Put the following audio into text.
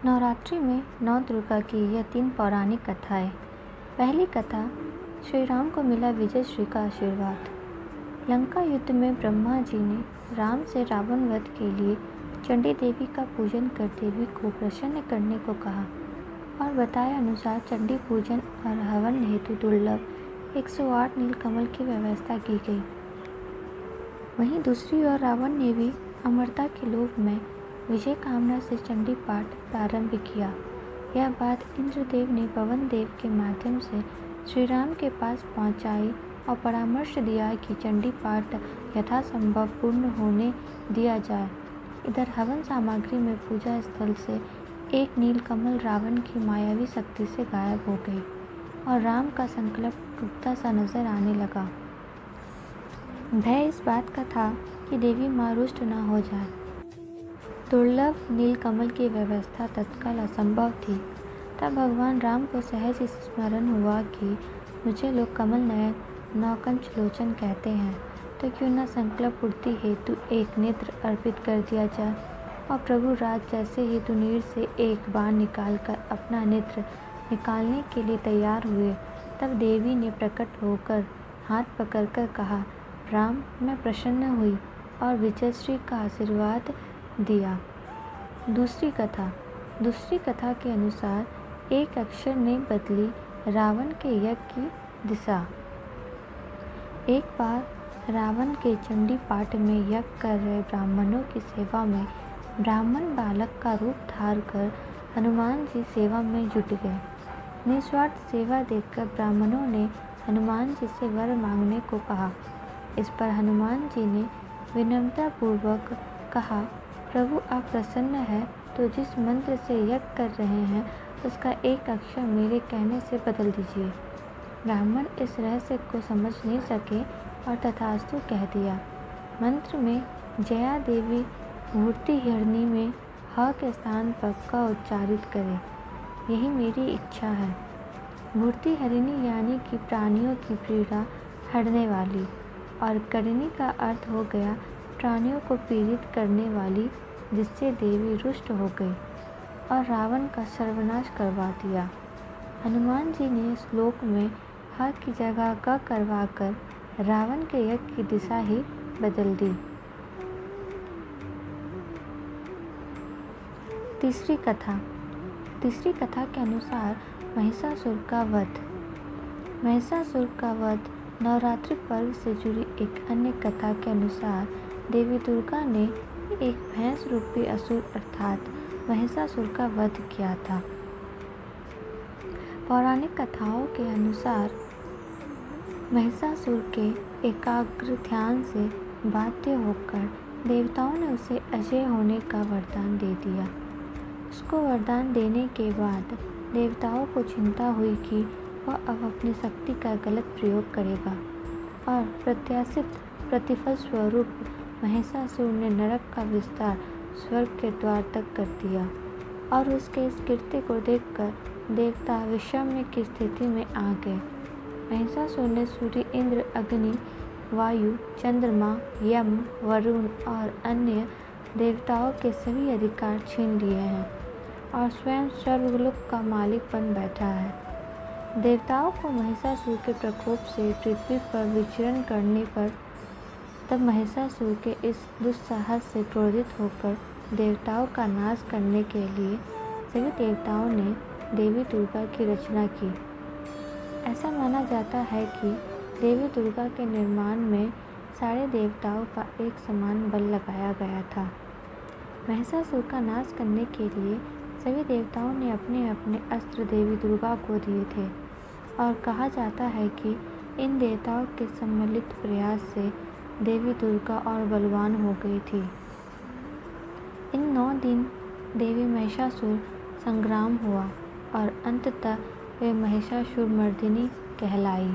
नवरात्रि में नौ दुर्गा की यह 3 पौराणिक कथाएं। पहली कथा, श्री राम को मिला विजय श्री का आशीर्वाद। लंका युद्ध में ब्रह्मा जी ने राम से रावण वध के लिए चंडी देवी का पूजन कर देवी को प्रसन्न करने को कहा और बताए अनुसार चंडी पूजन और हवन हेतु दुर्लभ 108 नीलकमल की व्यवस्था की गई। वहीं दूसरी ओर रावण ने भी अमरता के लोभ में विजय कामना से चंडी पाठ प्रारंभ किया। यह बात इंद्रदेव ने पवन देव के माध्यम से श्री राम के पास पहुंचाई और परामर्श दिया कि चंडी पाठ यथासंभव पूर्ण होने दिया जाए। इधर हवन सामग्री में पूजा स्थल से एक नीलकमल रावण की मायावी शक्ति से गायब हो गई और राम का संकल्प टूटता सा नजर आने लगा। भय इस बात का था कि देवी माँ रुष्ट न हो जाए। दुर्लभ नीलकमल की व्यवस्था तत्काल असंभव थी। तब भगवान राम को सहज स्मरण हुआ कि मुझे लोग कमल नयन नौकंच लोचन कहते हैं, तो क्यों न संकल्प पूर्ति हेतु एक नेत्र अर्पित कर दिया जाए। और प्रभु राज जैसे ही दुनीर से एक बाण निकालकर अपना नेत्र निकालने के लिए तैयार हुए, तब देवी ने प्रकट होकर हाथ पकड़कर कहा, राम, मैं प्रसन्न हुई और विजयश्री का आशीर्वाद दिया। दूसरी कथा के अनुसार एक अक्षर ने बदली रावण के यज्ञ की दिशा। एक बार रावण के चंडी पाठ में यज्ञ कर रहे ब्राह्मणों की सेवा में ब्राह्मण बालक का रूप धार कर हनुमान जी सेवा में जुट गए। निस्वार्थ सेवा देखकर ब्राह्मणों ने हनुमान जी से वर मांगने को कहा। इस पर हनुमान जी ने विनम्रतापूर्वक कहा, प्रभु आप प्रसन्न हैं तो जिस मंत्र से यज्ञ कर रहे हैं उसका एक अक्षर मेरे कहने से बदल दीजिए। ब्राह्मण इस रहस्य को समझ नहीं सके और तथास्तु कह दिया। मंत्र में जया देवी मूर्ति हिरणी में ह के स्थान पर क उच्चारित करें, यही मेरी इच्छा है। मूर्ति हरिणी यानी कि प्राणियों की पीड़ा हरने वाली, और करिणी का अर्थ हो गया प्राणियों को पीड़ित करने वाली, जिससे देवी रुष्ट हो गई और रावण का सर्वनाश करवा दिया। हनुमान जी ने श्लोक में ह की जगह क करवाकर रावण के यज्ञ की दिशा ही बदल दी। तीसरी कथा के अनुसार महिषासुर का वध नवरात्रि पर्व से जुड़ी एक अन्य कथा के अनुसार देवी दुर्गा ने एक भैंस रूपी असुर अर्थात महिषासुर का वध किया था। पौराणिक कथाओं के अनुसार महिषासुर के एकाग्र ध्यान से बाध्य होकर देवताओं ने उसे अजय होने का वरदान दे दिया। उसको वरदान देने के बाद देवताओं को चिंता हुई कि वह अब अपनी शक्ति का गलत प्रयोग करेगा और प्रत्याशित प्रतिफल स्वरूप महिषासुर ने नरक का विस्तार स्वर्ग के द्वार तक कर दिया और उसके इस कृत्य को देखकर देवता विषम्य की स्थिति में आ गए। महिषासुर ने सूर्य, इंद्र, अग्नि, वायु, चंद्रमा, यम, वरुण और अन्य देवताओं के सभी अधिकार छीन लिए हैं और स्वयं स्वर्गलोक का मालिक बन बैठा है। देवताओं को महिषासुर के प्रकोप से पृथ्वी पर विचरण करने पर तब महिषासुर के इस दुस्साहस से क्रोधित होकर देवताओं का नाश करने के लिए सभी देवताओं ने देवी दुर्गा की रचना की। ऐसा माना जाता है कि देवी दुर्गा के निर्माण में सारे देवताओं का एक समान बल लगाया गया था। महिषासुर का नाश करने के लिए सभी देवताओं ने अपने अपने अस्त्र देवी दुर्गा को दिए थे और कहा जाता है कि इन देवताओं के सम्मिलित प्रयास से देवी दुर्गा और बलवान हो गई थी। इन 9 दिन देवी महिषासुर संग्राम हुआ और अंततः वे महिषासुर मर्दिनी कहलाई।